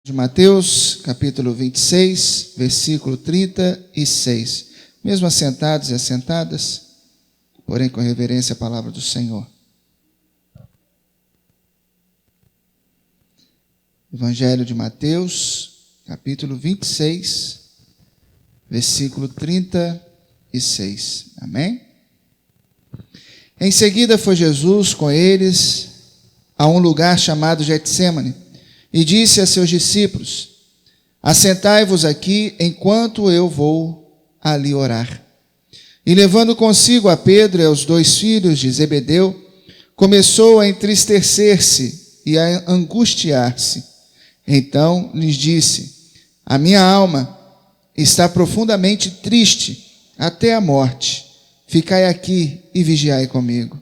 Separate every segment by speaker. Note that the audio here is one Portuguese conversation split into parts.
Speaker 1: De Mateus, capítulo 26, versículo 36. Mesmo assentados e assentadas, porém com reverência à palavra do Senhor. Evangelho de Mateus, capítulo 26, versículo 36. Amém? Em seguida foi Jesus com eles a um lugar chamado Getsêmani, e disse a seus discípulos: assentai-vos aqui enquanto eu vou ali orar. E levando consigo a Pedro e aos 2 filhos de Zebedeu, começou a entristecer-se e a angustiar-se. Então lhes disse: a minha alma está profundamente triste até a morte. Ficai aqui e vigiai comigo.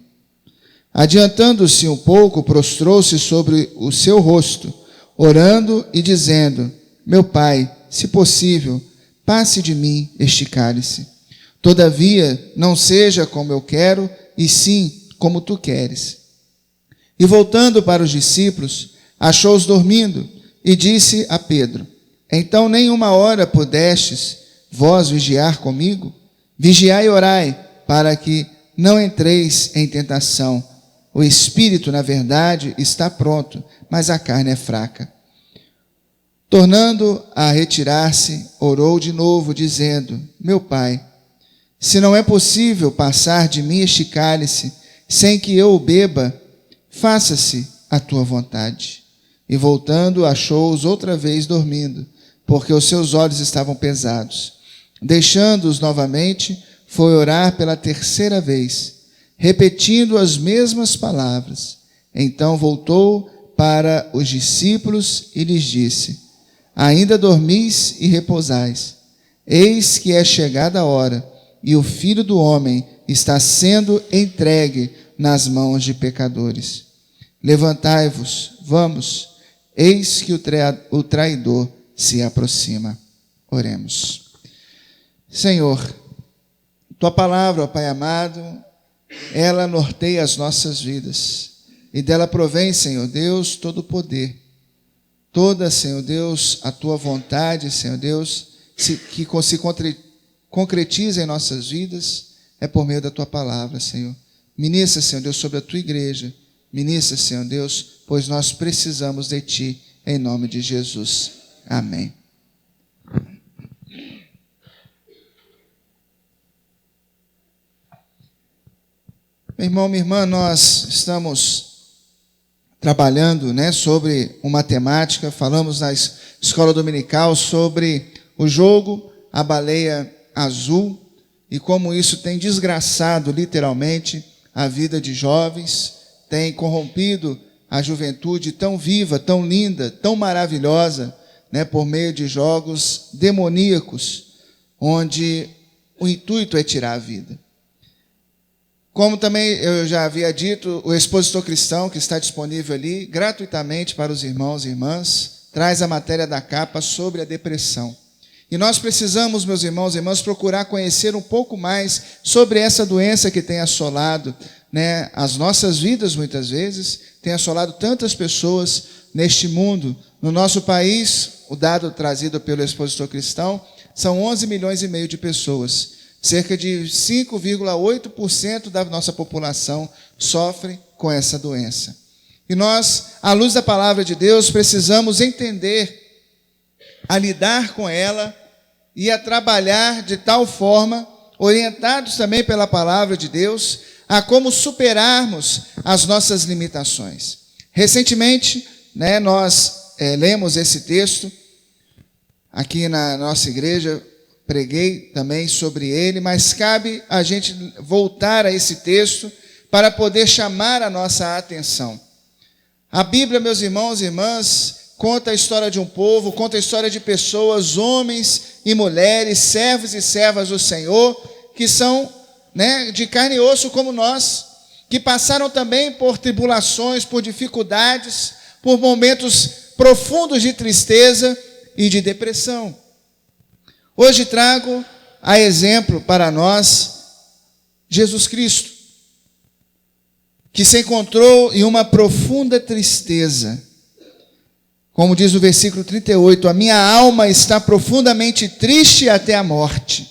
Speaker 1: Adiantando-se um pouco, prostrou-se sobre o seu rosto, orando e dizendo: meu Pai, se possível, passe de mim este cálice. Todavia, não seja como eu quero, e sim como tu queres. E voltando para os discípulos, achou-os dormindo, e disse a Pedro: então nem uma hora pudestes vós vigiar comigo? Vigiai e orai, para que não entreis em tentação. O espírito, na verdade, está pronto, mas a carne é fraca. Tornando a retirar-se, orou de novo, dizendo: meu Pai, se não é possível passar de mim este cálice, sem que eu o beba, faça-se a tua vontade. E voltando, achou-os outra vez dormindo, porque os seus olhos estavam pesados. Deixando-os novamente, foi orar pela 3ª vez, repetindo as mesmas palavras. Então voltou para os discípulos e lhes disse: ainda dormis e repousais? Eis que é chegada a hora, e o Filho do Homem está sendo entregue nas mãos de pecadores. Levantai-vos, vamos, eis que o traidor se aproxima. Oremos. Senhor, tua palavra, ó Pai amado, ela norteia as nossas vidas, e dela provém, Senhor Deus, todo o poder, toda, Senhor Deus, a tua vontade, Senhor Deus, que se concretiza em nossas vidas, é por meio da tua palavra, Senhor. Ministra, Senhor Deus, sobre a tua igreja, ministra, Senhor Deus, pois nós precisamos de ti, em nome de Jesus. Amém. Meu irmão, minha irmã, nós estamos trabalhando, sobre uma temática. Falamos na escola dominical sobre o jogo A Baleia Azul e como isso tem desgraçado literalmente a vida de jovens, tem corrompido a juventude tão viva, tão linda, tão maravilhosa, por meio de jogos demoníacos, onde o intuito é tirar a vida. Como também eu já havia dito, o Expositor Cristão, que está disponível ali gratuitamente para os irmãos e irmãs, traz a matéria da capa sobre a depressão. E nós precisamos, meus irmãos e irmãs, procurar conhecer um pouco mais sobre essa doença que tem assolado as nossas vidas muitas vezes, tem assolado tantas pessoas neste mundo. No nosso país, o dado trazido pelo Expositor Cristão, são 11 milhões e meio de pessoas. Cerca de 5,8% da nossa população sofre com essa doença. E nós, à luz da palavra de Deus, precisamos entender a lidar com ela e a trabalhar de tal forma, orientados também pela palavra de Deus, a como superarmos as nossas limitações. Recentemente, nós lemos esse texto aqui na nossa igreja, preguei também sobre ele, mas cabe a gente voltar a esse texto para poder chamar a nossa atenção. A Bíblia, meus irmãos e irmãs, conta a história de um povo, conta a história de pessoas, homens e mulheres, servos e servas do Senhor, que são de carne e osso como nós, que passaram também por tribulações, por dificuldades, por momentos profundos de tristeza e de depressão. Hoje trago a exemplo para nós Jesus Cristo, que se encontrou em uma profunda tristeza, Como diz o versículo 38, a minha alma está profundamente triste até a morte.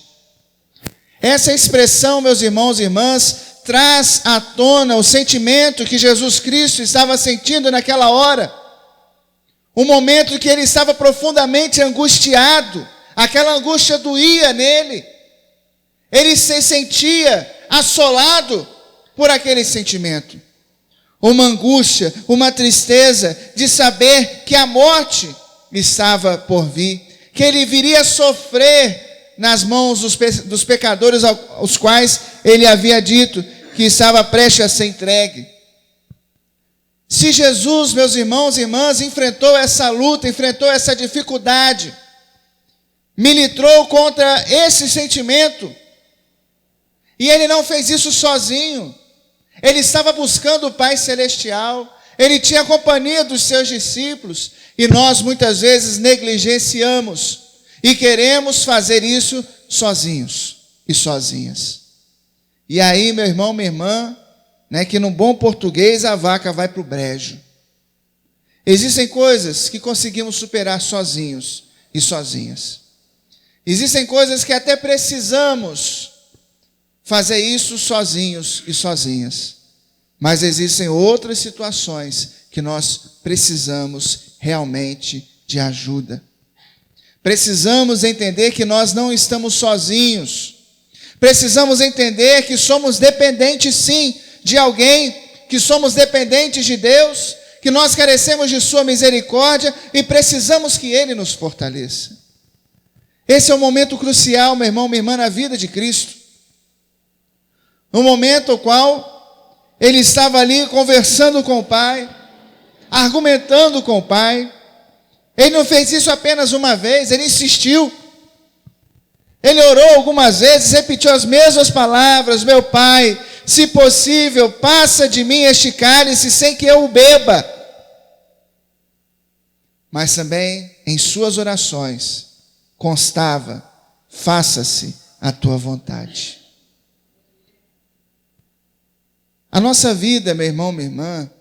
Speaker 1: Essa expressão, meus irmãos e irmãs, traz à tona o sentimento que Jesus Cristo estava sentindo naquela hora. O momento que ele estava profundamente angustiado, aquela angústia doía nele. Ele se sentia assolado por aquele sentimento. Uma angústia, uma tristeza de saber que a morte estava por vir, que ele viria sofrer nas mãos dos pecadores aos quais ele havia dito que estava prestes a ser entregue. Se Jesus, meus irmãos e irmãs, enfrentou essa luta, enfrentou essa dificuldade, militou contra esse sentimento, e ele não fez isso sozinho. Ele estava buscando o Pai Celestial, ele tinha a companhia dos seus discípulos, e nós muitas vezes negligenciamos e queremos fazer isso sozinhos e sozinhas. E aí, meu irmão, minha irmã, que no bom português a vaca vai para o brejo. Existem coisas que conseguimos superar sozinhos e sozinhas. Existem coisas que até precisamos fazer isso sozinhos e sozinhas. Mas existem outras situações que nós precisamos realmente de ajuda. Precisamos entender que nós não estamos sozinhos. Precisamos entender que somos dependentes sim de alguém, que somos dependentes de Deus, que nós carecemos de sua misericórdia e precisamos que Ele nos fortaleça. Esse é um momento crucial, meu irmão, minha irmã, na vida de Cristo. No momento no qual ele estava ali conversando com o Pai, argumentando com o Pai. Ele não fez isso apenas uma vez, ele insistiu. Ele orou algumas vezes, repetiu as mesmas palavras: meu Pai, se possível, passa de mim este cálice sem que eu o beba. Mas também em suas orações constava: faça-se a tua vontade. A nossa vida, meu irmão, minha irmã,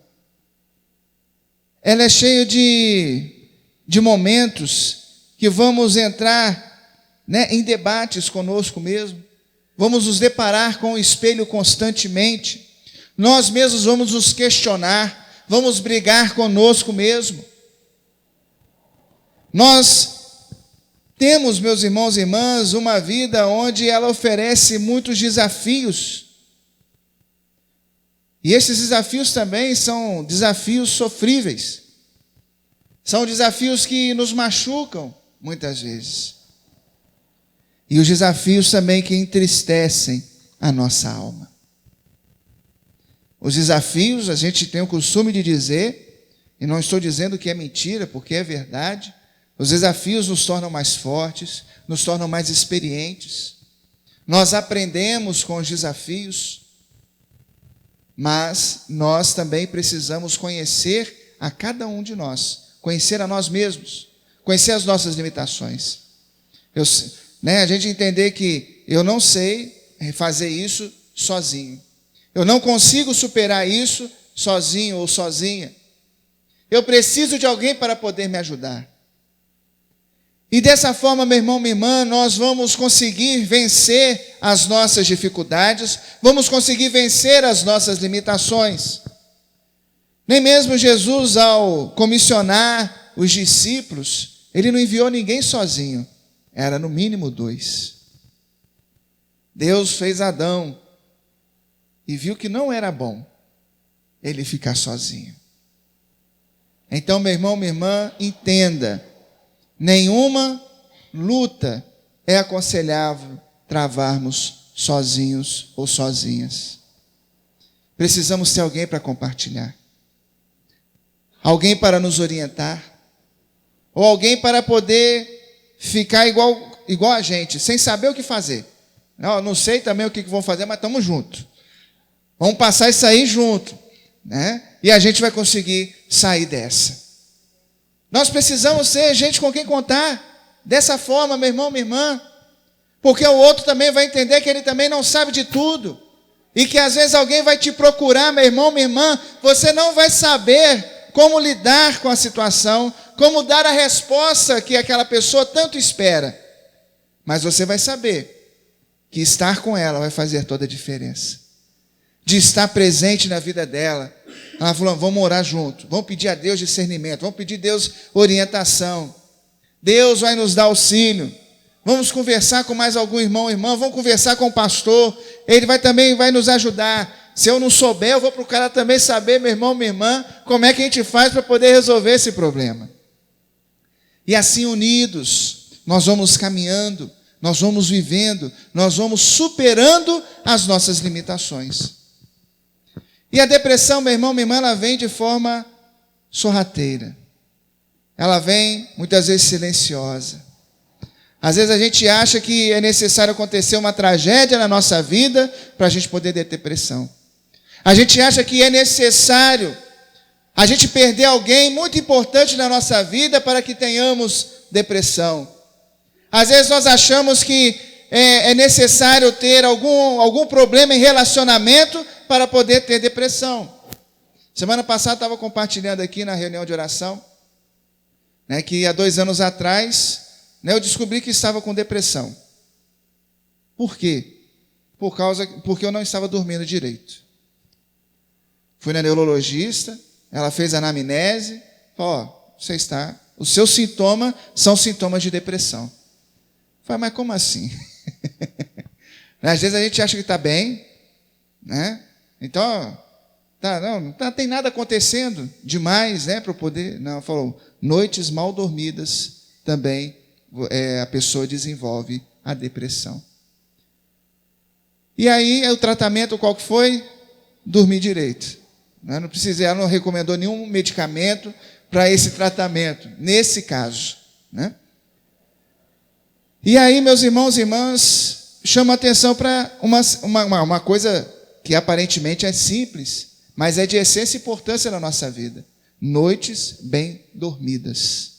Speaker 1: ela é cheia de momentos que vamos entrar em debates conosco mesmo. Vamos nos deparar com o espelho constantemente. Nós mesmos vamos nos questionar, vamos brigar conosco mesmo. Nós temos, meus irmãos e irmãs, uma vida onde ela oferece muitos desafios. E esses desafios também são desafios sofríveis. São desafios que nos machucam muitas vezes. E os desafios também que entristecem a nossa alma. Os desafios, a gente tem o costume de dizer, e não estou dizendo que é mentira, porque é verdade, os desafios nos tornam mais fortes, nos tornam mais experientes. Nós aprendemos com os desafios. Mas nós também precisamos conhecer a cada um de nós, conhecer a nós mesmos, conhecer as nossas limitações. A gente entender que eu não sei fazer isso sozinho. Eu não consigo superar isso sozinho ou sozinha. Eu preciso de alguém para poder me ajudar. E dessa forma, meu irmão, minha irmã, nós vamos conseguir vencer as nossas dificuldades, vamos conseguir vencer as nossas limitações. Nem mesmo Jesus, ao comissionar os discípulos, ele não enviou ninguém sozinho, era no mínimo 2. Deus fez Adão e viu que não era bom ele ficar sozinho. Então, meu irmão, minha irmã, entenda: nenhuma luta é aconselhável travarmos sozinhos ou sozinhas. Precisamos ter alguém para compartilhar, alguém para nos orientar, ou alguém para poder ficar igual a gente, sem saber o que fazer. Não sei também o que vão fazer, mas estamos juntos. Vamos passar isso aí junto, e a gente vai conseguir sair dessa. Nós precisamos ser gente com quem contar, dessa forma, meu irmão, minha irmã, porque o outro também vai entender que ele também não sabe de tudo, e que às vezes alguém vai te procurar, meu irmão, minha irmã, você não vai saber como lidar com a situação, como dar a resposta que aquela pessoa tanto espera. Mas você vai saber que estar com ela vai fazer toda a diferença. De estar presente na vida dela. Ela falou, vamos orar junto, vamos pedir a Deus discernimento, vamos pedir a Deus orientação. Deus vai nos dar auxílio. Vamos conversar com mais algum irmão ou irmã, vamos conversar com o pastor, ele também vai nos ajudar. Se eu não souber, eu vou procurar também saber, meu irmão, minha irmã, como é que a gente faz para poder resolver esse problema. E assim unidos, nós vamos caminhando, nós vamos vivendo, nós vamos superando as nossas limitações. E a depressão, meu irmão, minha irmã, ela vem de forma sorrateira. Ela vem, muitas vezes, silenciosa. Às vezes a gente acha que é necessário acontecer uma tragédia na nossa vida para a gente poder ter depressão. A gente acha que é necessário a gente perder alguém muito importante na nossa vida para que tenhamos depressão. Às vezes nós achamos que é necessário ter algum problema em relacionamento para poder ter depressão. Semana passada estava compartilhando aqui na reunião de oração, né, que há 2 anos atrás, né, eu descobri que estava com depressão. Por quê? Porque eu não estava dormindo direito. Fui na neurologista, ela fez a anamnese, falou, os seus sintomas são sintomas de depressão. Eu falei, mas como assim? Às vezes a gente acha que está bem, né? Então, não tem nada acontecendo demais, né, para poder... Não, falou, noites mal dormidas também a pessoa desenvolve a depressão. E aí, o tratamento qual que foi? Dormir direito. Não precisei, ela não recomendou nenhum medicamento para esse tratamento, nesse caso, né? E aí, meus irmãos e irmãs, chamo a atenção para uma coisa que aparentemente é simples, mas é de essência e importância na nossa vida. Noites bem dormidas.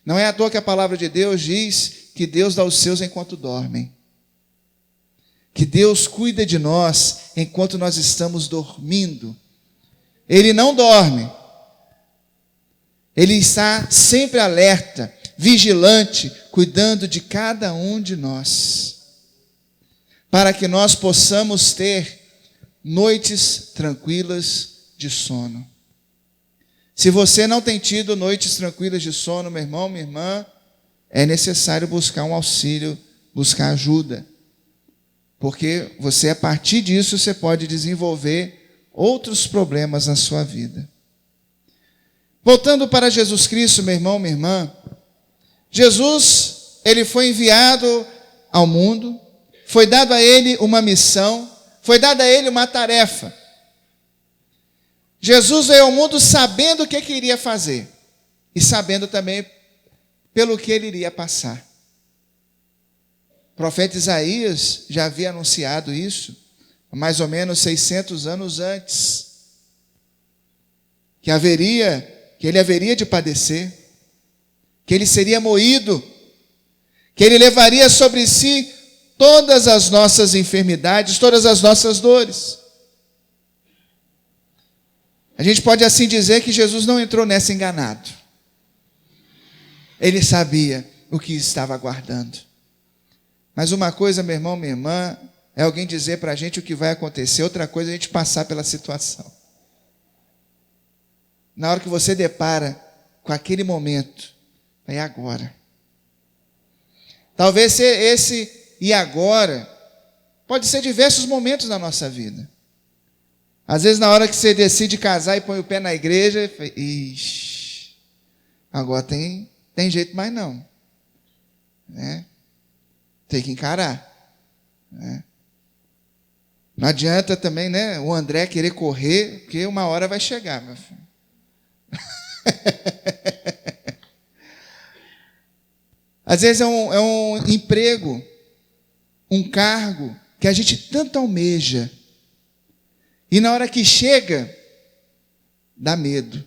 Speaker 1: Não é à toa que a palavra de Deus diz que Deus dá os seus enquanto dormem. Que Deus cuida de nós enquanto nós estamos dormindo. Ele não dorme. Ele está sempre alerta, vigilante, cuidando de cada um de nós. Para que nós possamos ter noites tranquilas de sono. Se você não tem tido noites tranquilas de sono, meu irmão, minha irmã, é necessário buscar um auxílio, buscar ajuda. Porque você, a partir disso, você pode desenvolver outros problemas na sua vida. Voltando para Jesus Cristo, meu irmão, minha irmã, Jesus, ele foi enviado ao mundo, foi dado a ele uma missão, foi dada a ele uma tarefa. Jesus veio ao mundo sabendo o que iria fazer e sabendo também pelo que ele iria passar. O profeta Isaías já havia anunciado isso, mais ou menos 600 anos antes, que ele haveria de padecer, que ele seria moído, que ele levaria sobre si todas as nossas enfermidades, todas as nossas dores. A gente pode assim dizer que Jesus não entrou nessa enganado. Ele sabia o que estava aguardando. Mas uma coisa, meu irmão, minha irmã, é alguém dizer para a gente o que vai acontecer, outra coisa é a gente passar pela situação. Na hora que você depara com aquele momento, é agora. Talvez esse e agora pode ser diversos momentos na nossa vida. Às vezes na hora que você decide casar e põe o pé na igreja, ixi, agora tem jeito mais não, né? Tem que encarar, né? Não adianta também, né, o André querer correr, porque uma hora vai chegar, meu filho. Às vezes é um emprego, um cargo que a gente tanto almeja, e na hora que chega, dá medo.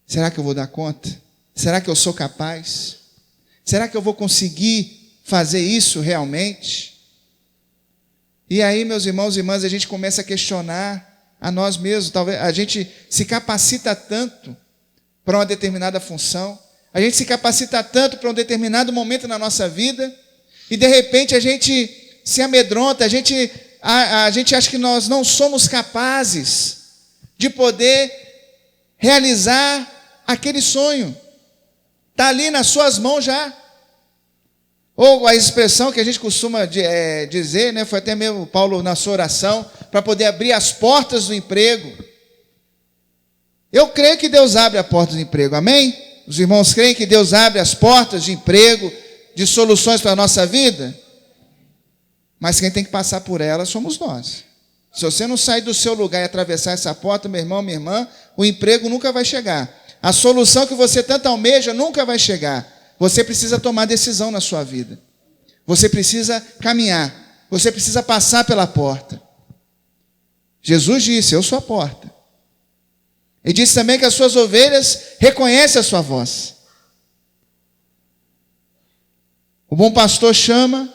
Speaker 1: Será que eu vou dar conta? Será que eu sou capaz? Será que eu vou conseguir fazer isso realmente? E aí, meus irmãos e irmãs, a gente começa a questionar a nós mesmos. Talvez a gente se capacita tanto para uma determinada função, a gente se capacita tanto para um determinado momento na nossa vida, e de repente a gente se amedronta, a gente acha que nós não somos capazes de poder realizar aquele sonho. Está ali nas suas mãos já. Ou a expressão que a gente costuma dizer, né, foi até mesmo Paulo na sua oração, para poder abrir as portas do emprego. Eu creio que Deus abre a porta do emprego, amém? Os irmãos creem que Deus abre as portas de emprego, de soluções para a nossa vida? Mas quem tem que passar por elas somos nós. Se você não sair do seu lugar e atravessar essa porta, meu irmão, minha irmã, o emprego nunca vai chegar. A solução que você tanto almeja nunca vai chegar. Você precisa tomar decisão na sua vida. Você precisa caminhar. Você precisa passar pela porta. Jesus disse, eu sou a porta. Ele disse também que as suas ovelhas reconhecem a sua voz. O bom pastor chama,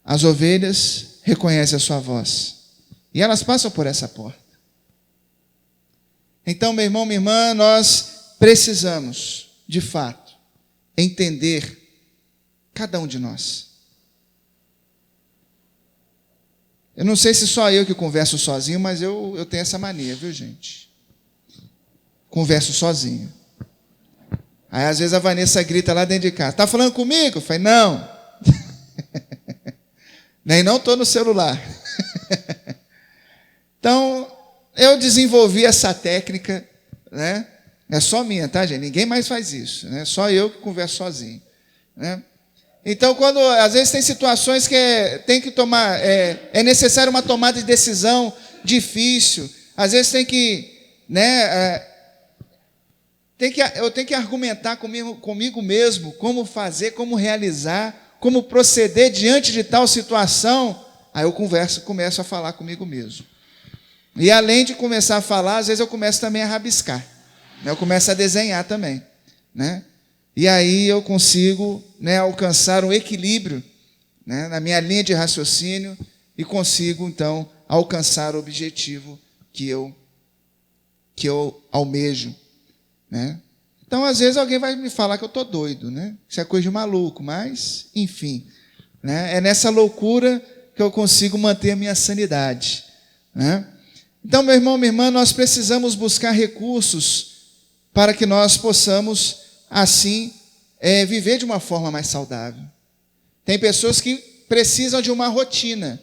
Speaker 1: as ovelhas reconhecem a sua voz. E elas passam por essa porta. Então, meu irmão, minha irmã, nós precisamos, de fato, entender cada um de nós. Eu não sei se só eu que converso sozinho, mas eu tenho essa mania, viu, gente? Converso sozinho. Aí, às vezes, a Vanessa grita lá dentro de casa, está falando comigo? Eu falei, não. Nem não estou no celular. Então, eu desenvolvi essa técnica, né? É só minha, tá, gente? Ninguém mais faz isso, né? Só eu que converso sozinho, né? Então, quando às vezes tem situações que tem que tomar, é necessário uma tomada de decisão difícil. Às vezes tem que, né? Eu tenho que argumentar comigo mesmo como fazer, como realizar, como proceder diante de tal situação. Aí eu começo a falar comigo mesmo. E além de começar a falar, às vezes eu começo também a rabiscar. Eu começo a desenhar também, né? E aí eu consigo, né, alcançar um equilíbrio, né, na minha linha de raciocínio e consigo, então, alcançar o objetivo que eu almejo, né? Então, às vezes, alguém vai me falar que eu estou doido, né? Isso é coisa de maluco, mas, enfim, né? É nessa loucura que eu consigo manter a minha sanidade, né? Então, meu irmão, minha irmã, nós precisamos buscar recursos para que nós possamos, assim, viver de uma forma mais saudável. Tem pessoas que precisam de uma rotina,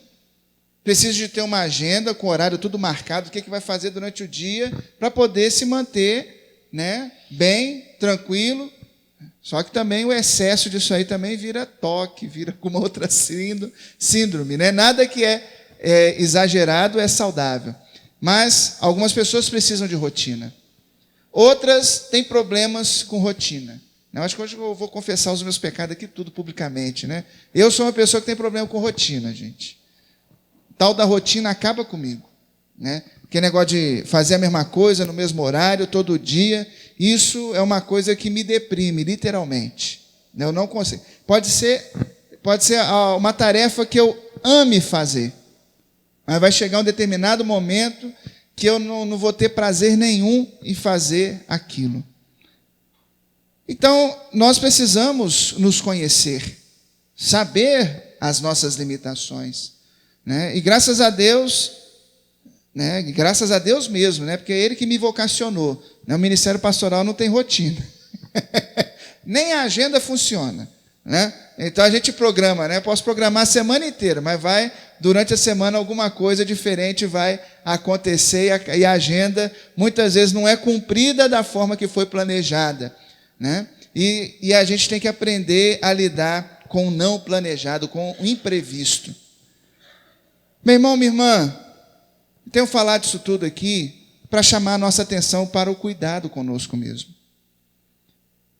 Speaker 1: precisam de ter uma agenda com horário tudo marcado, o que vai fazer durante o dia, para poder se manter, né, bem, tranquilo. Só que também o excesso disso aí também vira toque, vira alguma outra síndrome, né? Nada que é exagerado é saudável. Mas algumas pessoas precisam de rotina. Outras têm problemas com rotina. Eu acho que hoje eu vou confessar os meus pecados aqui tudo publicamente, né? Eu sou uma pessoa que tem problema com rotina, gente. Tal da rotina acaba comigo, né? Aquele negócio de fazer a mesma coisa no mesmo horário, todo dia, isso é uma coisa que me deprime, literalmente. Eu não consigo. Pode ser uma tarefa que eu ame fazer, mas vai chegar um determinado momento que eu não vou ter prazer nenhum em fazer aquilo. Então, nós precisamos nos conhecer, saber as nossas limitações, né? E graças a Deus, né? Graças a Deus mesmo, né? Porque é Ele que me vocacionou, né? O ministério pastoral não tem rotina, nem a agenda funciona, né? Então a gente programa, né? Posso programar a semana inteira, mas durante a semana alguma coisa diferente vai acontecer e a agenda muitas vezes não é cumprida da forma que foi planejada, né? E a gente tem que aprender a lidar com o não planejado, com o imprevisto. Meu irmão, minha irmã, tenho falado isso tudo aqui para chamar a nossa atenção para o cuidado conosco mesmo.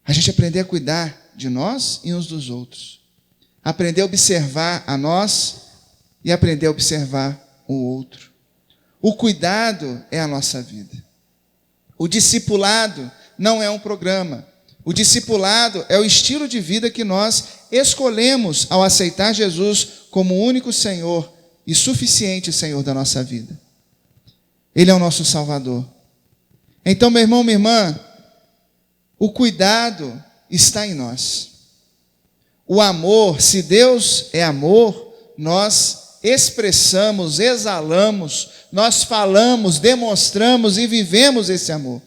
Speaker 1: A gente aprender a cuidar de nós e uns dos outros. Aprender a observar a nós e aprender a observar o outro. O cuidado é a nossa vida. O discipulado não é um programa. O discipulado é o estilo de vida que nós escolhemos ao aceitar Jesus como o único Senhor e suficiente Senhor da nossa vida. Ele é o nosso Salvador. Então, meu irmão, minha irmã, O cuidado está em nós. O amor, se Deus é amor, nós expressamos, exalamos, nós falamos, demonstramos e vivemos esse amor.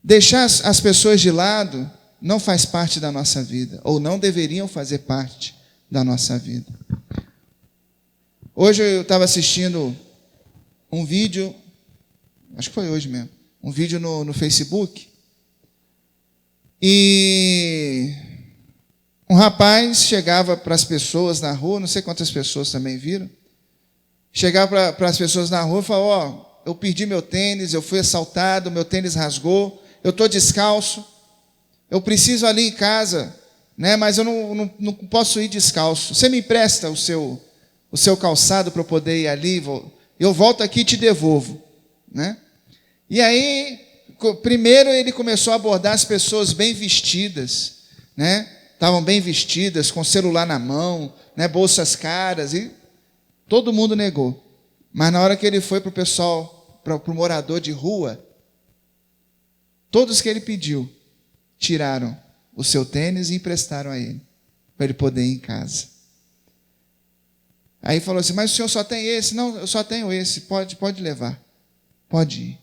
Speaker 1: Deixar as pessoas de lado não faz parte da nossa vida, ou não deveriam fazer parte da nossa vida. Hoje eu estava assistindo um vídeo, acho que foi hoje mesmo, um vídeo no Facebook, e um rapaz chegava para as pessoas na rua, não sei quantas pessoas também viram, chegava para as pessoas na rua e falava, eu perdi meu tênis, eu fui assaltado, meu tênis rasgou, eu estou descalço, eu preciso ali em casa, né, mas eu não posso ir descalço. Você me empresta o seu calçado para eu poder ir ali? Eu volto aqui e te devolvo. Né? E aí, primeiro ele começou a abordar as pessoas bem vestidas, né? Estavam bem vestidas, com celular na mão, né, bolsas caras, e todo mundo negou. Mas na hora que ele foi para o pessoal, para o morador de rua, todos que ele pediu, tiraram o seu tênis e emprestaram a ele, para ele poder ir em casa. Aí falou assim, mas o senhor só tem esse? Não, eu só tenho esse, pode levar, pode ir.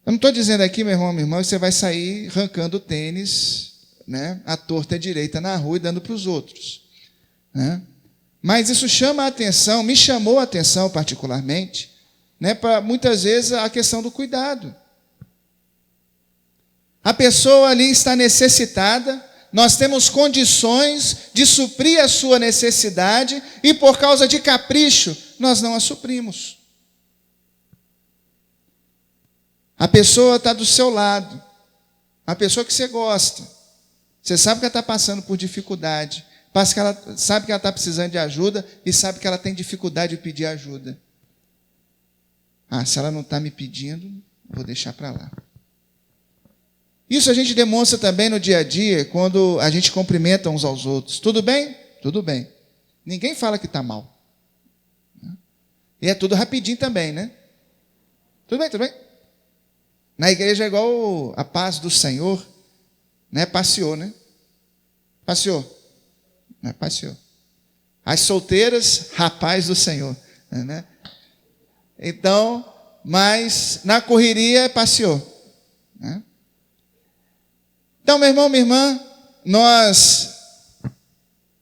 Speaker 1: Eu não estou dizendo aqui, meu irmão, minha irmã, que você vai sair arrancando tênis, né, à torta e à direita na rua e dando para os outros. Né? Mas isso chama a atenção, me chamou a atenção particularmente, né, para muitas vezes a questão do cuidado. A pessoa ali está necessitada, nós temos condições de suprir a sua necessidade e por causa de capricho, nós não a suprimos. A pessoa está do seu lado, a pessoa que você gosta, você sabe que ela está passando por dificuldade, sabe que ela está precisando de ajuda e sabe que ela tem dificuldade de pedir ajuda. Se ela não está me pedindo, vou deixar para lá. Isso a gente demonstra também no dia a dia, quando a gente cumprimenta uns aos outros. Tudo bem? Tudo bem. Ninguém fala que está mal. E é tudo rapidinho também, né? Tudo bem, tudo bem. Na igreja é igual a paz do Senhor, né? Passeou, né? Passeou. Não, passeou. As solteiras, rapaz do Senhor, né? Então, mas na correria passeou, né? Então, meu irmão, minha irmã, nós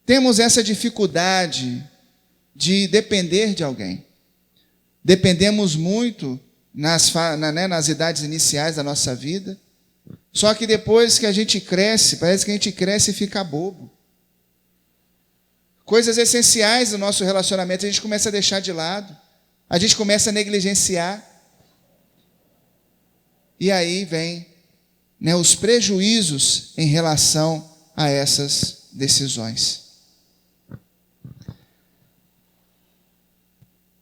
Speaker 1: temos essa dificuldade de depender de alguém. Dependemos muito nas idades iniciais da nossa vida. Só que depois que a gente cresce, parece que a gente cresce e fica bobo. Coisas essenciais do nosso relacionamento a gente começa a deixar de lado. A gente começa a negligenciar. E aí vem, né, os prejuízos em relação a essas decisões.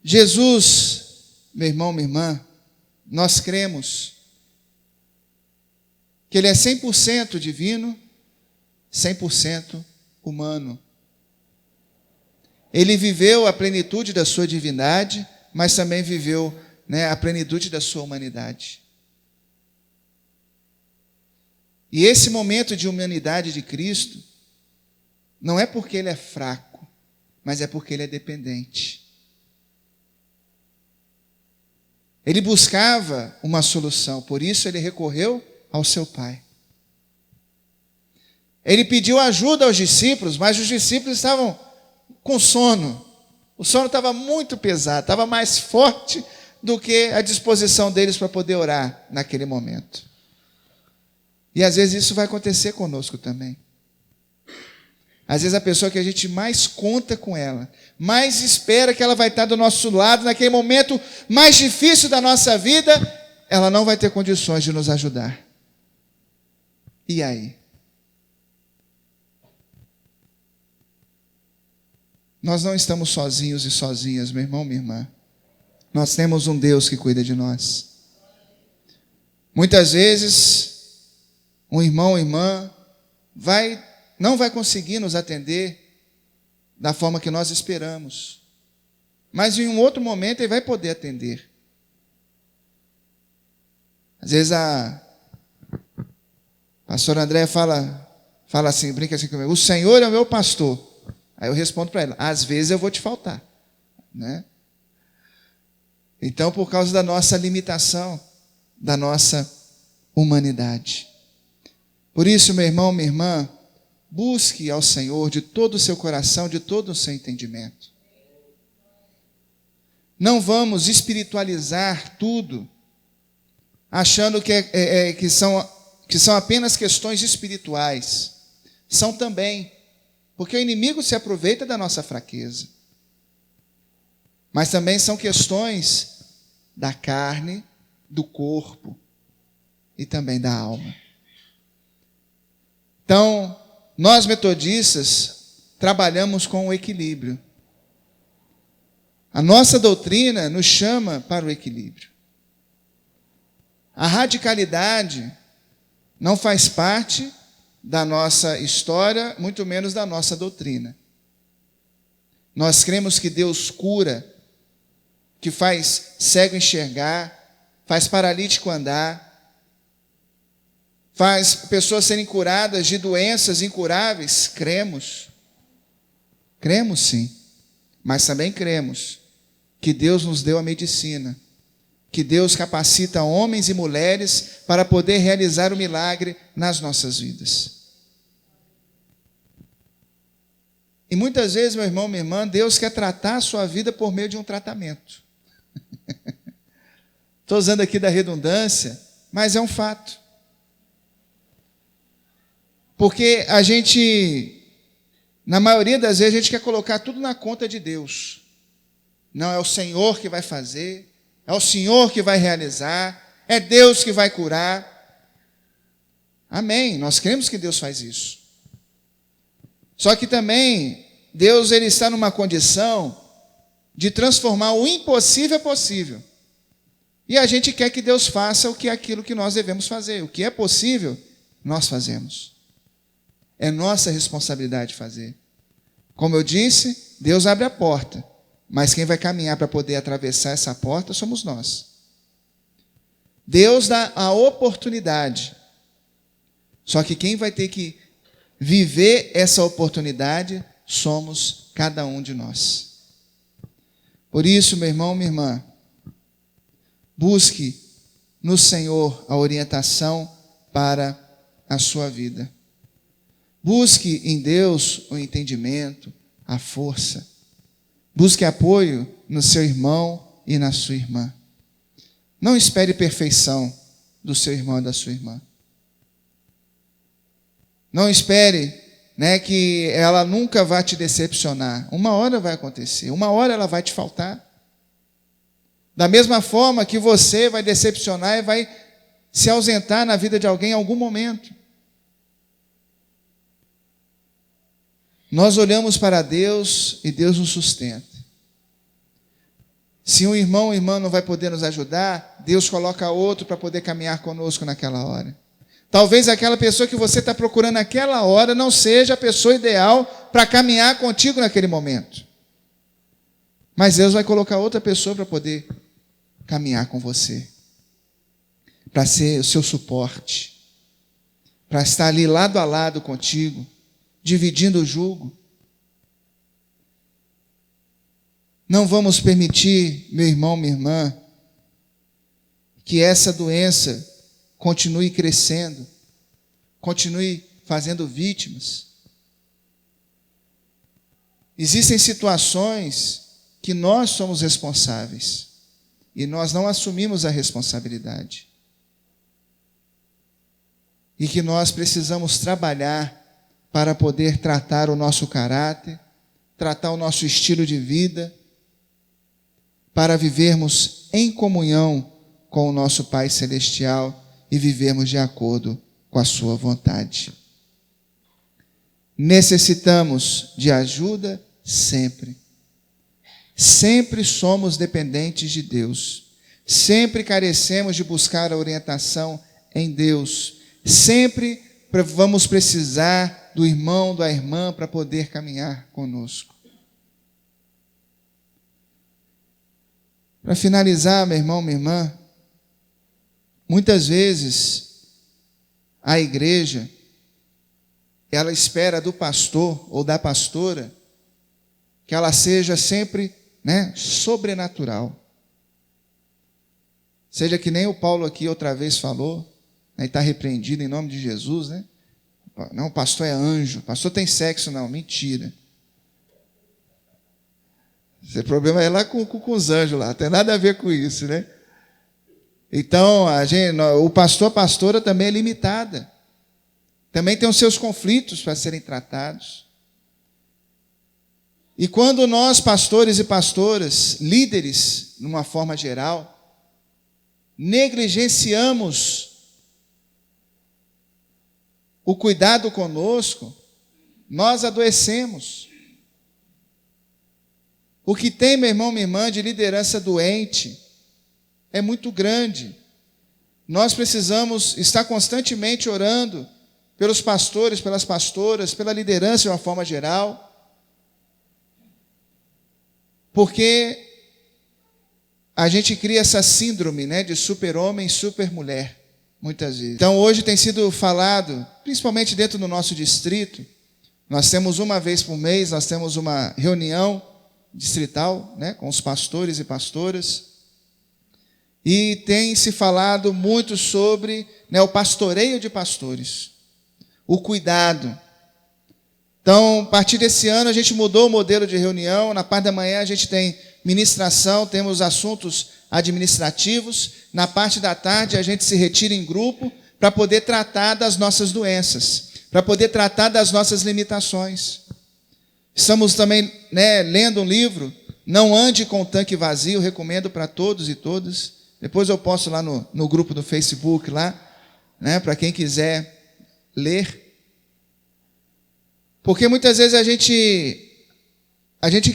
Speaker 1: Jesus, meu irmão, minha irmã, nós cremos que Ele é 100% divino, 100% humano. Ele viveu a plenitude da sua divindade, mas também viveu, né, a plenitude da sua humanidade. E esse momento de humanidade de Cristo não é porque Ele é fraco, mas é porque Ele é dependente. Ele buscava uma solução, por isso Ele recorreu ao seu Pai. Ele pediu ajuda aos discípulos, mas os discípulos estavam com sono. O sono estava muito pesado, estava mais forte do que a disposição deles para poder orar naquele momento. E às vezes isso vai acontecer conosco também. Às vezes a pessoa que a gente mais conta com ela, mais espera que ela vai estar do nosso lado naquele momento mais difícil da nossa vida, ela não vai ter condições de nos ajudar. E aí? Nós não estamos sozinhos e sozinhas, meu irmão, minha irmã. Nós temos um Deus que cuida de nós. Muitas vezes, um irmão ou irmã não vai conseguir nos atender da forma que nós esperamos. Mas em um outro momento ele vai poder atender. Às vezes a pastora André fala assim, brinca assim comigo: o Senhor é o meu pastor. Aí eu respondo para ela: às vezes eu vou te faltar, né? Então, por causa da nossa limitação, da nossa humanidade. Por isso, meu irmão, minha irmã, busque ao Senhor de todo o seu coração, de todo o seu entendimento. Não vamos espiritualizar tudo, achando que são apenas questões espirituais. São também, porque o inimigo se aproveita da nossa fraqueza. Mas também são questões da carne, do corpo e também da alma. Então, nós metodistas trabalhamos com o equilíbrio. A nossa doutrina nos chama para o equilíbrio. A radicalidade não faz parte da nossa história, muito menos da nossa doutrina. Nós cremos que Deus cura, que faz cego enxergar, faz paralítico andar, faz pessoas serem curadas de doenças incuráveis. Cremos sim, mas também cremos que Deus nos deu a medicina, que Deus capacita homens e mulheres para poder realizar o milagre nas nossas vidas. E muitas vezes, meu irmão, minha irmã, Deus quer tratar a sua vida por meio de um tratamento. Estou usando aqui da redundância, mas é um fato. Porque a gente, na maioria das vezes, a gente quer colocar tudo na conta de Deus. Não, é o Senhor que vai fazer, é o Senhor que vai realizar, é Deus que vai curar. Amém, nós cremos que Deus faz isso. Só que também, Deus ele está numa condição de transformar o impossível possível. E a gente quer que Deus faça aquilo que nós devemos fazer. O que é possível, nós fazemos. É nossa responsabilidade fazer. Como eu disse, Deus abre a porta, mas quem vai caminhar para poder atravessar essa porta somos nós. Deus dá a oportunidade, só que quem vai ter que viver essa oportunidade somos cada um de nós. Por isso, meu irmão, minha irmã, busque no Senhor a orientação para a sua vida. Busque em Deus o entendimento, a força. Busque apoio no seu irmão e na sua irmã. Não espere perfeição do seu irmão e da sua irmã. Não espere, que ela nunca vai te decepcionar. Uma hora vai acontecer, uma hora ela vai te faltar. Da mesma forma que você vai decepcionar e vai se ausentar na vida de alguém em algum momento. Nós olhamos para Deus e Deus nos sustenta. Se um irmão ou irmã não vai poder nos ajudar, Deus coloca outro para poder caminhar conosco naquela hora. Talvez aquela pessoa que você está procurando naquela hora não seja a pessoa ideal para caminhar contigo naquele momento. Mas Deus vai colocar outra pessoa para poder caminhar com você, para ser o seu suporte, para estar ali lado a lado contigo, dividindo o jugo. Não vamos permitir, meu irmão, minha irmã, que essa doença continue crescendo, continue fazendo vítimas. Existem situações que nós somos responsáveis e nós não assumimos a responsabilidade. E que nós precisamos trabalhar para poder tratar o nosso caráter, tratar o nosso estilo de vida, para vivermos em comunhão com o nosso Pai Celestial e vivermos de acordo com a sua vontade. Necessitamos de ajuda sempre. Sempre somos dependentes de Deus. Sempre carecemos de buscar a orientação em Deus. Sempre vamos precisar do irmão, da irmã, para poder caminhar conosco. Para finalizar, meu irmão, minha irmã, Muitas vezes, a igreja, ela espera do pastor ou da pastora que ela seja sempre, sobrenatural. Seja que nem o Paulo aqui outra vez falou, e está repreendido em nome de Jesus, né? Não, o pastor é anjo, o pastor tem sexo, não, mentira. Esse problema é lá com os anjos lá, não tem nada a ver com isso, né? Então, o pastor, a pastora também é limitada. Também tem os seus conflitos para serem tratados. E quando nós, pastores e pastoras, líderes, numa forma geral, negligenciamos o cuidado conosco, nós adoecemos. O que tem, meu irmão, minha irmã, de liderança doente é muito grande. Nós precisamos estar constantemente orando pelos pastores, pelas pastoras, pela liderança de uma forma geral, porque a gente cria essa síndrome, de super-homem, super-mulher, muitas vezes. Então, hoje tem sido falado, principalmente dentro do nosso distrito, nós temos uma vez por mês, nós temos uma reunião distrital, com os pastores e pastoras, e tem se falado muito sobre o pastoreio de pastores, o cuidado. Então, a partir desse ano, a gente mudou o modelo de reunião. Na parte da manhã, a gente tem ministração, temos assuntos administrativos. Na parte da tarde, a gente se retira em grupo para poder tratar das nossas doenças, para poder tratar das nossas limitações. Estamos também lendo um livro, Não Ande com o Tanque Vazio, recomendo para todos e todas. Depois eu posto lá no grupo do Facebook, lá, para quem quiser ler. Porque muitas vezes a gente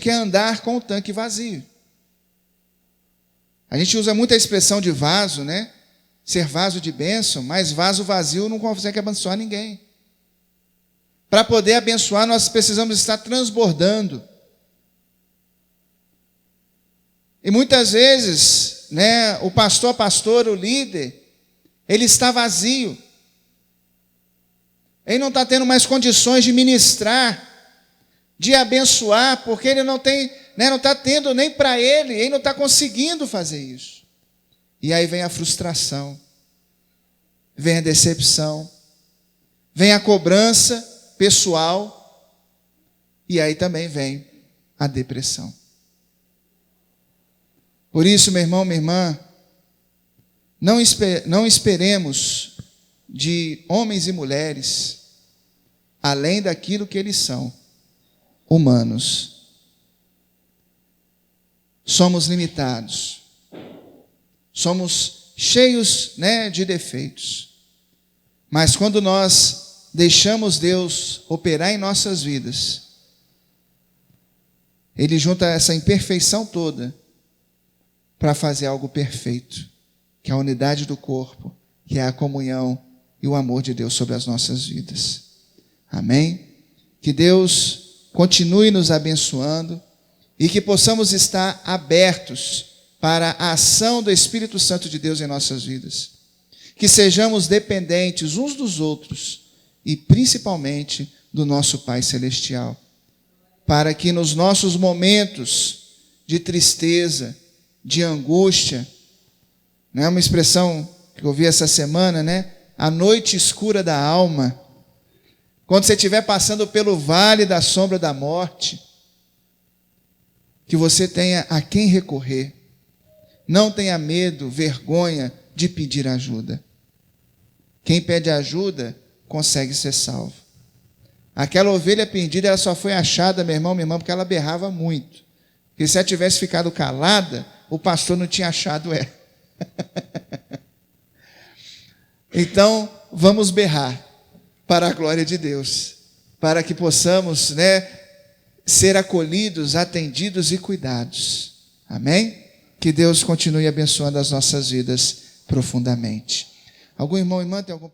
Speaker 1: quer andar com o tanque vazio. A gente usa muito a expressão de vaso, ser vaso de bênção, mas vaso vazio não consegue abençoar ninguém. Para poder abençoar, nós precisamos estar transbordando. E muitas vezes, o pastor, a pastora, o líder, ele está vazio. Ele não está tendo mais condições de ministrar, de abençoar, porque ele não tem, não está tendo nem para ele não está conseguindo fazer isso. E aí vem a frustração, vem a decepção, vem a cobrança pessoal, e aí também vem a depressão. Por isso, meu irmão, minha irmã, não esperemos de homens e mulheres, além daquilo que eles são, humanos. Somos limitados, somos cheios de defeitos, mas quando nós deixamos Deus operar em nossas vidas, Ele junta essa imperfeição toda para fazer algo perfeito, que é a unidade do corpo, que é a comunhão e o amor de Deus sobre as nossas vidas. Amém? Que Deus continue nos abençoando e que possamos estar abertos para a ação do Espírito Santo de Deus em nossas vidas. Que sejamos dependentes uns dos outros e principalmente do nosso Pai Celestial, para que nos nossos momentos de tristeza, de angústia, é uma expressão que eu ouvi essa semana, a noite escura da alma, quando você estiver passando pelo vale da sombra da morte, que você tenha a quem recorrer, não tenha medo, vergonha de pedir ajuda. Quem pede ajuda consegue ser salvo. Aquela ovelha perdida, ela só foi achada, meu irmão, minha irmã, porque ela berrava muito. Porque se ela tivesse ficado calada, o pastor não tinha achado ela. Então, vamos berrar para a glória de Deus, para que possamos, ser acolhidos, atendidos e cuidados. Amém? Que Deus continue abençoando as nossas vidas profundamente. Algum irmão ou irmã tem algum